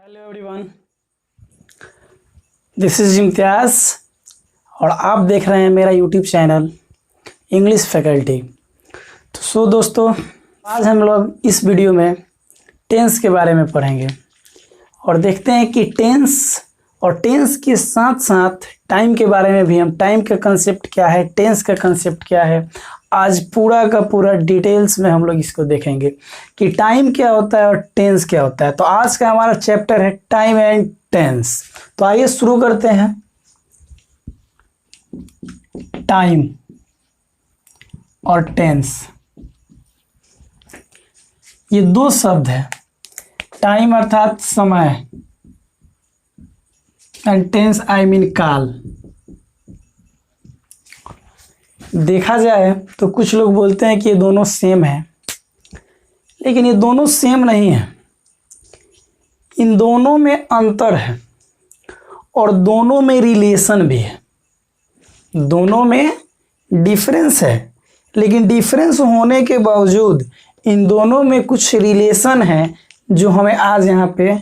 Hello everyone, this is इम्तियाज़ और आप देख रहे हैं मेरा यूट्यूब चैनल इंग्लिश फैकल्टी। तो दोस्तों, आज हम लोग इस वीडियो में टेंस के बारे में पढ़ेंगे और देखते हैं कि टेंस के साथ साथ टाइम के बारे में भी हम टाइम का कंसेप्ट क्या है, टेंस का कंसेप्ट क्या है, आज पूरा का पूरा डिटेल्स में हम लोग इसको देखेंगे कि टाइम क्या होता है और टेंस क्या होता है। तो आज का हमारा चैप्टर है टाइम एंड टेंस। तो आइए शुरू करते हैं। टाइम और टेंस, ये दो शब्द है। टाइम अर्थात समय एंड टेंस आई मीन काल। देखा जाए तो कुछ लोग बोलते हैं कि ये दोनों सेम है, लेकिन ये दोनों सेम नहीं है। इन दोनों में अंतर है और दोनों में रिलेशन भी है। दोनों में डिफरेंस है, लेकिन डिफरेंस होने के बावजूद इन दोनों में कुछ रिलेशन है जो हमें आज यहाँ पे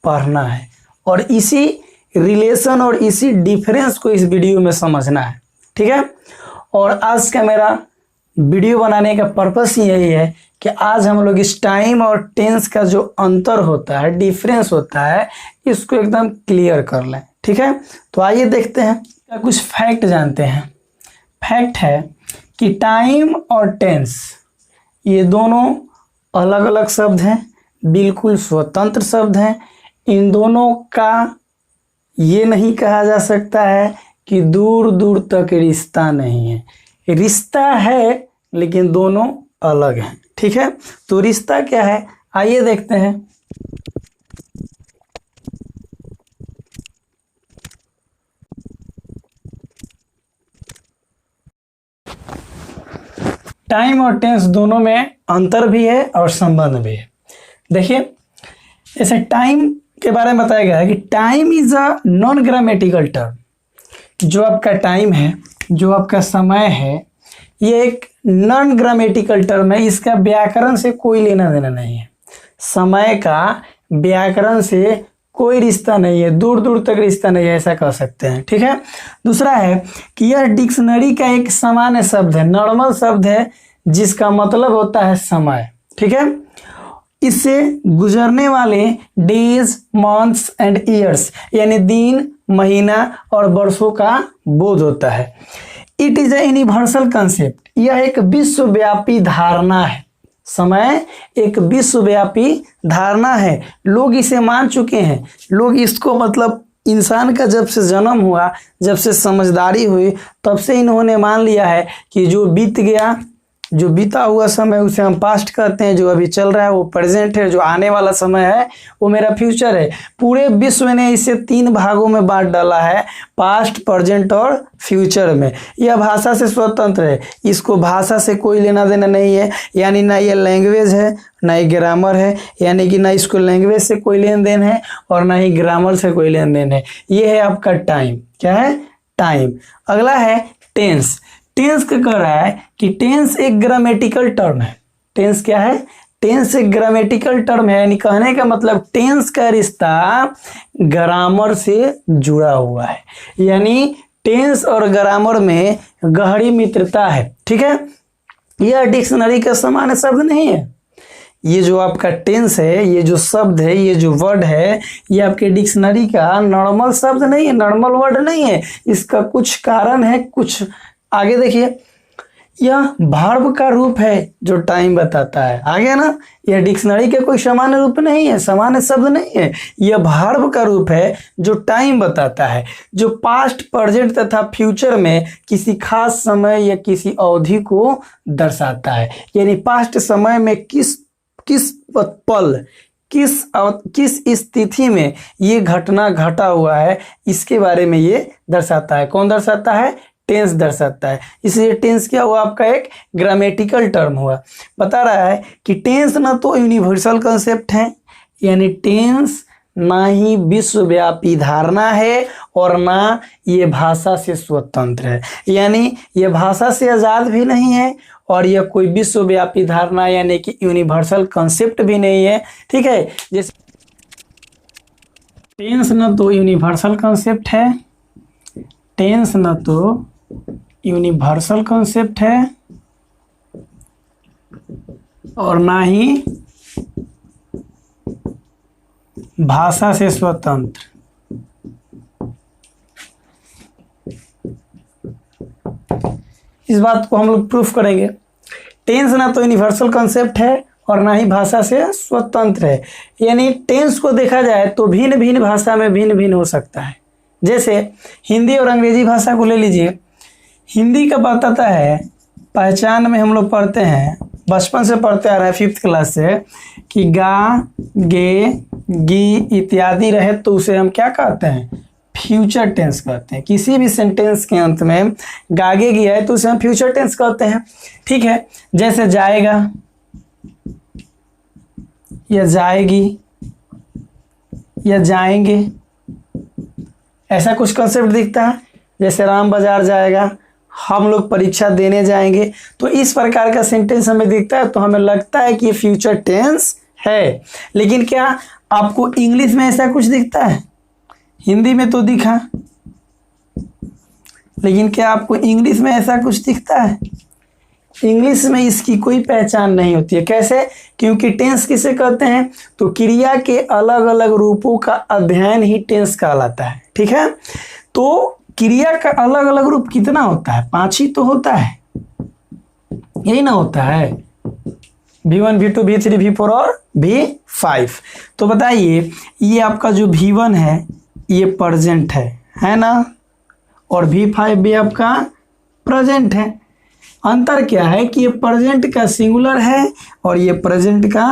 पढ़ना है और इसी रिलेशन और इसी डिफरेंस को इस वीडियो में समझना है। ठीक है। और आज का मेरा वीडियो बनाने का पर्पस यही है कि आज हम लोग इस टाइम और टेंस का जो अंतर होता है, डिफरेंस होता है, इसको एकदम क्लियर कर लें। ठीक है। तो आइए देखते हैं, कुछ फैक्ट जानते हैं। फैक्ट है कि टाइम और टेंस ये दोनों अलग अलग शब्द हैं, बिल्कुल स्वतंत्र शब्द हैं। इन दोनों का ये नहीं कहा जा सकता है कि दूर दूर तक रिश्ता नहीं है। रिश्ता है, लेकिन दोनों अलग हैं। ठीक है। तो रिश्ता क्या है, आइए देखते हैं। टाइम और टेंस दोनों में अंतर भी है और संबंध भी है। देखिए, जैसे टाइम के बारे में बताया गया है कि time is a non grammatical term. जो आपका टाइम है, जो आपका समय है, ये एक नॉन ग्रामेटिकल टर्म है। इसका व्याकरण से कोई लेना देना नहीं है। समय का व्याकरण से कोई रिश्ता नहीं है, दूर दूर तक रिश्ता नहीं है, ऐसा कह सकते हैं। ठीक है। दूसरा है कि यह डिक्शनरी का एक सामान्य शब्द है, नॉर्मल शब्द है, जिसका मतलब होता है समय। ठीक है। इससे गुजरने वाले डेज, मंथ्स एंड ईयर्स यानी दिन, महीना और वर्षों का बोध होता है। It is a universal concept. यह एक विश्वव्यापी धारणा है। समय एक विश्वव्यापी धारणा है। लोग इसे मान चुके हैं। लोग इसको मतलब इंसान का जब से जन्म हुआ, जब से समझदारी हुई, तब से इन्होंने मान लिया है कि जो बीत गया, जो बीता हुआ समय उसे हम पास्ट कहते हैं, जो अभी चल रहा है वो प्रेजेंट है, जो आने वाला समय है वो मेरा फ्यूचर है। पूरे विश्व ने इसे 3 भागों में बांट डाला है, पास्ट, प्रेजेंट और फ्यूचर में। यह भाषा से स्वतंत्र है। इसको भाषा से कोई लेना देना नहीं है, यानी ना ये लैंग्वेज है ना ही ग्रामर है, यानी कि ना इसको लैंग्वेज से कोई लेन देन है और ना ही ग्रामर से कोई लेन देन है। ये है आपका टाइम। क्या है? टाइम। अगला है टेंस। टेंस क्या कह रहा है कि टेंस एक ग्रामेटिकल टर्म है। टेंस क्या है? टेंस एक ग्रामेटिकल टर्म है, यानी कहने का मतलब टेंस का रिश्ता ग्रामर से जुड़ा हुआ है। यानी टेंस और ग्रामर में गहरी मित्रता है। ठीक है। यह डिक्शनरी का सामान्य शब्द नहीं है। ये जो आपका टेंस है, ये जो शब्द है, ये जो वर्ड है, ये आपके डिक्शनरी का नॉर्मल शब्द नहीं है, नॉर्मल वर्ड नहीं है। इसका कुछ कारण है, कुछ आगे देखिए। यह वर्ब का रूप है जो टाइम बताता है। आगे ना, यह डिक्शनरी का कोई सामान्य रूप नहीं है, सामान्य शब्द नहीं है। यह वर्ब का रूप है जो टाइम बताता है, जो पास्ट, प्रेजेंट तथा फ्यूचर में किसी खास समय या किसी अवधि को दर्शाता है। यानी पास्ट समय में किस पल, किस स्थिति में ये घटना घटा हुआ है, इसके बारे में ये दर्शाता है। कौन दर्शाता है? टेंस दर्शाता है। इसलिए टेंस क्या हुआ? आपका एक ग्रामेटिकल टर्म हुआ। बता रहा है कि टेंस ना तो यूनिवर्सल कंसेप्ट है, यानी टेंस ना ही विश्वव्यापी धारणा है और ना ये भाषा से स्वतंत्र है, यानी ये भाषा से आज़ाद भी नहीं है और यह कोई विश्वव्यापी धारणा यानी कि यूनिवर्सल कंसेप्ट भी नहीं है। ठीक है। जैसे टेंस न तो यूनिवर्सल कॉन्सेप्ट है, टेंस न तो यूनिवर्सल कॉन्सेप्ट है और ना ही भाषा से स्वतंत्र। इस बात को हम लोग प्रूफ करेंगे। टेंस ना तो यूनिवर्सल कॉन्सेप्ट है और ना ही भाषा से स्वतंत्र है, यानी टेंस को देखा जाए तो भिन्न भिन्न भाषा में भिन्न भिन्न हो सकता है। जैसे हिंदी और अंग्रेजी भाषा को ले लीजिए। हिंदी का बताता है, पहचान में हम लोग पढ़ते हैं, बचपन से पढ़ते आ रहे हैं 5th क्लास से, कि गा, गे, गी इत्यादि रहे तो उसे हम क्या कहते हैं, फ्यूचर टेंस कहते हैं। किसी भी सेंटेंस के अंत में गागे गया है तो उसे हम फ्यूचर टेंस कहते हैं। ठीक है, जैसे जाएगा या जाएगी या जाएंगे, ऐसा कुछ कंसेप्ट दिखता है। जैसे राम बाजार जाएगा, हम लोग परीक्षा देने जाएंगे, तो इस प्रकार का सेंटेंस हमें दिखता है तो हमें लगता है कि ये फ्यूचर टेंस है। लेकिन क्या आपको इंग्लिश में ऐसा कुछ दिखता है? हिंदी में तो दिखा, लेकिन क्या आपको इंग्लिश में ऐसा कुछ दिखता है? इंग्लिश में इसकी कोई पहचान नहीं होती है। कैसे? क्योंकि टेंस किसे कहते हैं, तो क्रिया के अलग अलग रूपों का अध्ययन ही टेंस कहलाता है। ठीक है, तो क्रिया का अलग अलग रूप कितना होता है? 5 ही तो होता है, यही ना होता है, V1, V2, V3, V4 और V5। तो बताइए, ये आपका जो V1 है ये प्रेजेंट है ना, और V5 भी आपका प्रेजेंट है। अंतर क्या है कि ये प्रेजेंट का सिंगुलर है और ये प्रेजेंट का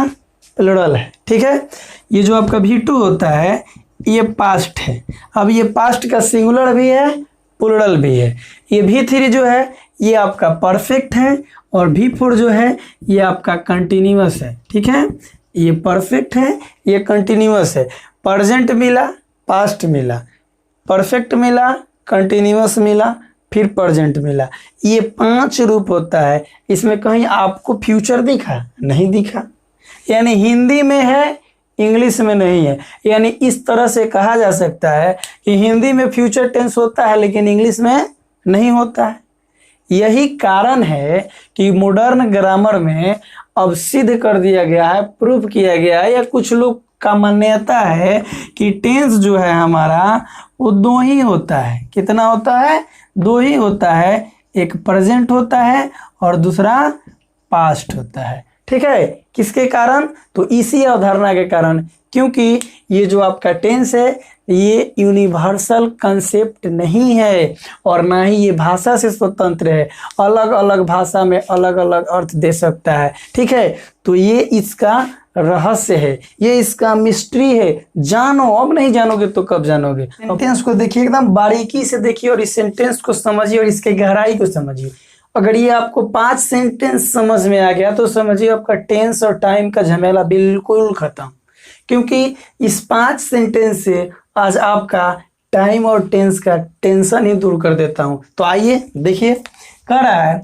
प्लूरल है। ठीक है, ये जो आपका V2 होता है ये पास्ट है। अब ये पास्ट का सिंगुलर भी है, प्लूरल भी है। ये V3 जो है ये आपका परफेक्ट है और V4 जो है ये आपका कंटिन्यूअस है। ठीक है, ये परफेक्ट है, ये कंटिन्यूअस है। प्रेजेंट मिला, पास्ट मिला, परफेक्ट मिला, कंटिन्यूअस मिला, फिर प्रेजेंट मिला। ये 5 रूप होता है। इसमें कहीं आपको फ्यूचर दिखा? नहीं दिखा। यानी हिंदी में है, इंग्लिश में नहीं है। यानी इस तरह से कहा जा सकता है कि हिंदी में फ्यूचर टेंस होता है लेकिन इंग्लिश में नहीं होता है। यही कारण है कि मॉडर्न ग्रामर में अब सिद्ध कर दिया गया है, प्रूफ किया गया है, या कुछ लोग का मान्यता है कि टेंस जो है हमारा वो 2 ही होता है। कितना होता है? 2 ही होता है। एक प्रेजेंट होता है और दूसरा पास्ट होता है। ठीक है, किसके कारण? तो इसी अवधारणा के कारण, क्योंकि ये जो आपका टेंस है ये यूनिवर्सल कंसेप्ट नहीं है और ना ही ये भाषा से स्वतंत्र है। अलग अलग भाषा में अलग अलग अर्थ दे सकता है। ठीक है, तो ये इसका रहस्य है, ये इसका मिस्ट्री है। जानो, अब नहीं जानोगे तो कब जानोगे। सेंटेंस को देखिए, एकदम बारीकी से देखिए और इस सेंटेंस को समझिए और इसके गहराई को समझिए। अगर ये आपको 5 सेंटेंस समझ में आ गया तो समझिए आपका टेंस और टाइम का झमेला बिल्कुल खत्म, क्योंकि इस 5 सेंटेंस से आज आपका टाइम और टेंस का टेंशन ही दूर कर देता हूं। तो आइए देखिए, कह रहा है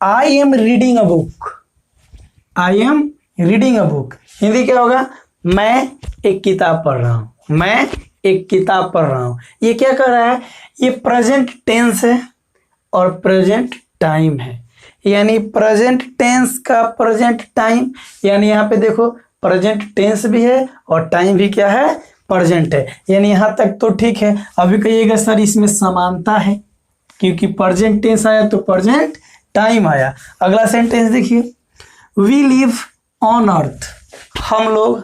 I am reading a book. I am reading a book, Hindi क्या होगा? मैं एक किताब पढ़ रहा हूं। मैं एक किताब पढ़ रहा हूं। ये क्या कर रहा है? ये प्रेजेंट टेंस है और प्रेजेंट टाइम है। यानी प्रेजेंट टेंस का प्रेजेंट टाइम, यानी यहाँ पे देखो प्रेजेंट टेंस भी है और टाइम भी क्या है? प्रेजेंट है। यानी यहाँ तक तो ठीक है। अभी कहिएगा सर इसमें समानता है, क्योंकि प्रेजेंट टेंस आया तो प्रेजेंट टाइम आया। अगला सेंटेंस देखिए, वी लिव ऑन अर्थ। हम लोग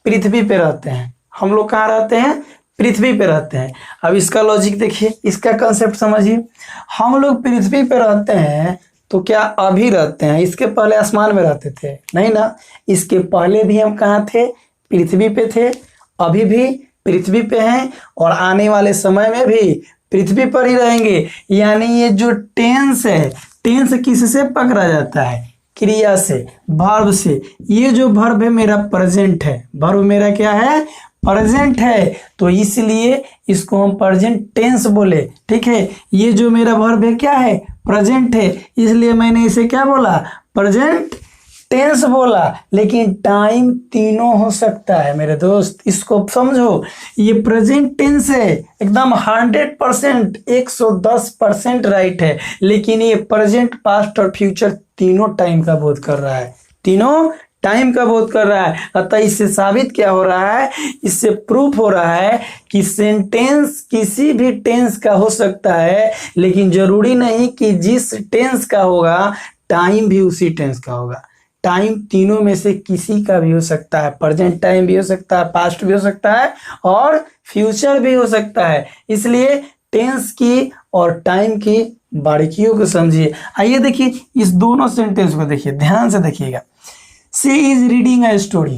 पृथ्वी पे रहते हैं। हम लोग कहाँ रहते हैं? पृथ्वी पे रहते हैं। अब इसका लॉजिक देखिए, इसका कंसेप्ट समझिए। हम लोग पृथ्वी पे रहते हैं तो क्या अभी रहते हैं? इसके पहले आसमान में रहते थे? नहीं ना, इसके पहले भी हम कहाँ थे? पृथ्वी पे थे। अभी भी पृथ्वी पे हैं और आने वाले समय में भी पृथ्वी पर ही रहेंगे। यानी ये जो टेंस है, टेंस किससे पकड़ा जाता है? क्रिया से, वर्ब से। ये जो वर्ब है मेरा प्रेजेंट है। वर्ब मेरा क्या है? प्रेजेंट है, तो इसलिए इसको हम प्रेजेंट टेंस बोले। ठीक है, ये जो मेरा वर्ब है क्या है? प्रेजेंट है, इसलिए मैंने इसे क्या बोला? प्रेजेंट टेंस बोला लेकिन टाइम तीनों हो सकता है मेरे दोस्त, इसको समझो। ये प्रेजेंट टेंस है, एकदम 100%, 110% राइट है, लेकिन ये प्रेजेंट, पास्ट और फ्यूचर तीनों टाइम का बोध कर रहा है, तीनों टाइम का बोध कर रहा है। अतः इससे साबित क्या हो रहा है, इससे प्रूफ हो रहा है कि सेंटेंस किसी भी टेंस का हो सकता है, लेकिन जरूरी नहीं कि जिस टेंस का होगा टाइम भी उसी टेंस का होगा। टाइम तीनों में से किसी का भी हो सकता है, प्रेजेंट टाइम भी हो सकता है, पास्ट भी हो सकता है और फ्यूचर भी हो सकता है। इसलिए टेंस की और टाइम की बारीकियों को समझिए। आइए देखिए इस दोनों सेंटेंस को देखिए, ध्यान से देखिएगा। She is reading a story.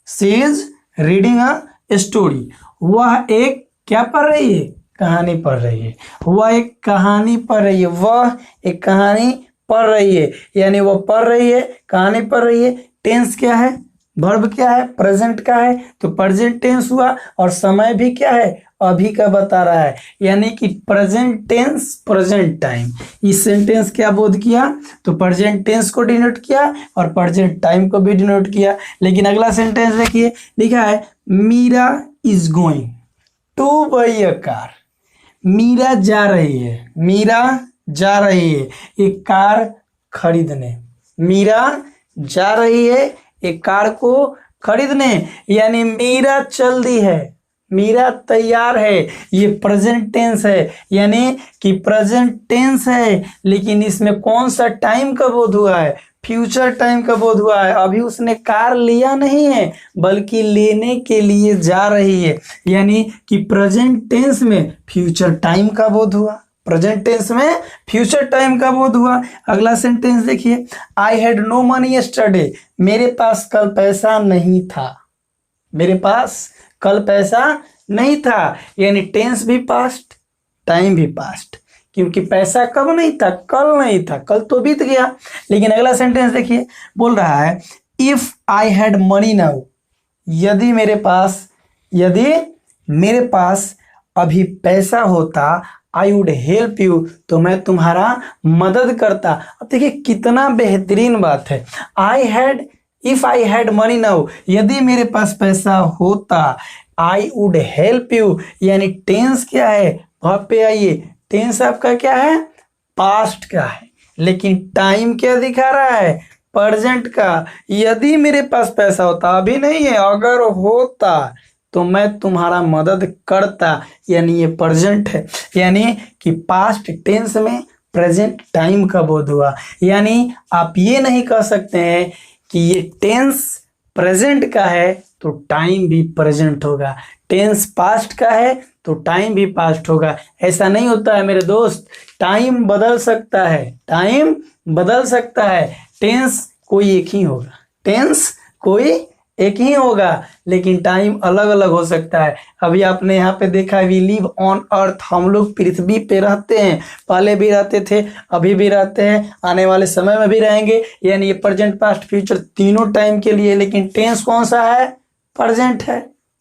She is reading a story. वह एक क्या पढ़ रही है, कहानी पढ़ रही है। वह एक कहानी पढ़ रही है, वह एक कहानी पढ़ रही है, यानी वह पढ़ रही है, कहानी पढ़ रही है। टेंस क्या है, वर्ब क्या है, प्रेजेंट का है, तो प्रेजेंट टेंस हुआ, और समय भी क्या है, अभी का बता रहा है, यानी कि प्रेजेंट टेंस प्रेजेंट टाइम। इस सेंटेंस क्या बोध किया, तो प्रेजेंट टेंस को डिनोट किया और प्रेजेंट टाइम को भी डिनोट किया। लेकिन अगला सेंटेंस देखिए, लिखा है Meera is going to buy a car. Meera जा रही है, मीरा जा रही है एक कार खरीदने। मीरा जा रही है एक कार को खरीदने, यानी मीरा चल दी है, मीरा तैयार है। ये प्रेजेंट टेंस है, यानी कि प्रेजेंट टेंस है, लेकिन इसमें कौन सा टाइम का बोध हुआ है, फ्यूचर टाइम का बोध हुआ है। अभी उसने कार लिया नहीं है, बल्कि लेने के लिए जा रही है, यानी कि प्रेजेंट टेंस में फ्यूचर टाइम का बोध हुआ, प्रेजेंट टेंस में फ्यूचर टाइम का बोध हुआ। अगला सेंटेंस देखिए, I had no money yesterday. मेरे पास कल पैसा नहीं था, मेरे पास कल पैसा नहीं था, यानी टेंस भी पास्ट, टाइम भी पास्ट, क्योंकि पैसा कब नहीं था, कल नहीं था, कल तो बीत गया। लेकिन अगला सेंटेंस देखिए, बोल रहा है if I had money now. यदि मेरे पास अभी पैसा होता, आई वुड हेल्प यू, तो मैं तुम्हारा मदद करता। अब देखिए कितना बेहतरीन बात है। If I had money now, यदि मेरे पास पैसा होता, आई वुड हेल्प यू, यानी टेंस क्या है, वहां पे आइए, टेंस आपका क्या है, पास्ट का है, लेकिन टाइम क्या दिखा रहा है, प्रेजेंट का। यदि मेरे पास पैसा होता, अभी नहीं है, अगर होता तो मैं तुम्हारा मदद करता, यानी ये प्रेजेंट है, यानी कि पास्ट टेंस में प्रेजेंट टाइम का बोध हुआ। यानी आप ये नहीं कह सकते हैं कि ये टेंस प्रेजेंट का है तो टाइम भी प्रेजेंट होगा, टेंस पास्ट का है तो टाइम भी पास्ट होगा। ऐसा नहीं होता है मेरे दोस्त, टाइम बदल सकता है, टाइम बदल सकता है, टेंस कोई एक ही होगा, टेंस कोई एक ही होगा, लेकिन टाइम अलग अलग हो सकता है। अभी आपने यहाँ पे देखा, वी लिव ऑन अर्थ, हम लोग पृथ्वी पे रहते हैं, पहले भी रहते थे, अभी भी रहते हैं, आने वाले समय में भी रहेंगे, यानी ये प्रेजेंट पास्ट फ्यूचर तीनों टाइम के लिए। लेकिन टेंस कौन सा है, प्रेजेंट है,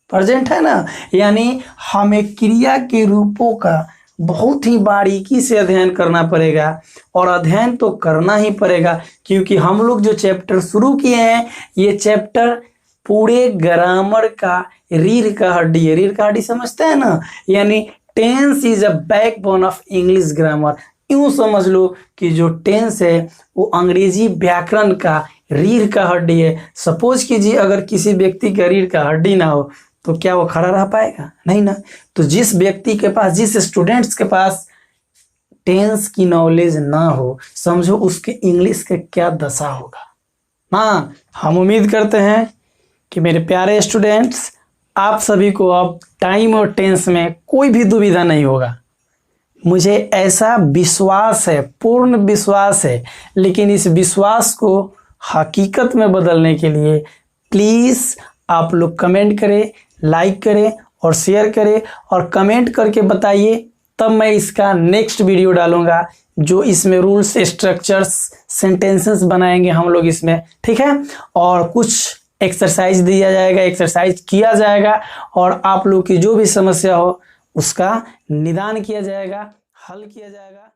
प्रेजेंट है ना, यानी हमें क्रिया के रूपों का बहुत ही बारीकी से अध्ययन करना पड़ेगा, और अध्ययन तो करना ही पड़ेगा, क्योंकि हम लोग जो चैप्टर शुरू किए हैं, ये चैप्टर पूरे ग्रामर का रीढ़ का हड्डी है। रीढ़ का हड्डी समझते हैं ना, यानी tense is a backbone of English grammar. यूं समझ लो कि जो टेंस है वो अंग्रेजी व्याकरण का रीढ़ का हड्डी है। सपोज कीजिए अगर किसी व्यक्ति का रीढ़ का हड्डी ना हो तो क्या वो खड़ा रह पाएगा, नहीं ना। तो जिस व्यक्ति के पास, जिस स्टूडेंट्स के पास टेंस की नॉलेज ना हो, समझो उसके इंग्लिश का क्या दशा होगा। हाँ, हम उम्मीद करते हैं कि मेरे प्यारे स्टूडेंट्स, आप सभी को अब टाइम और टेंस में कोई भी दुविधा नहीं होगा। मुझे ऐसा विश्वास है, पूर्ण विश्वास है। लेकिन इस विश्वास को हकीकत में बदलने के लिए प्लीज़ आप लोग कमेंट करें, लाइक करें और शेयर करें, और कमेंट करके बताइए, तब मैं इसका नेक्स्ट वीडियो डालूंगा जो इसमें रूल्स, स्ट्रक्चर्स, सेंटेंसेस बनाएंगे हम लोग इसमें, ठीक है। और कुछ एक्सरसाइज दिया जाएगा, एक्सरसाइज किया जाएगा, और आप लोग की जो भी समस्या हो उसका निदान किया जाएगा, हल किया जाएगा।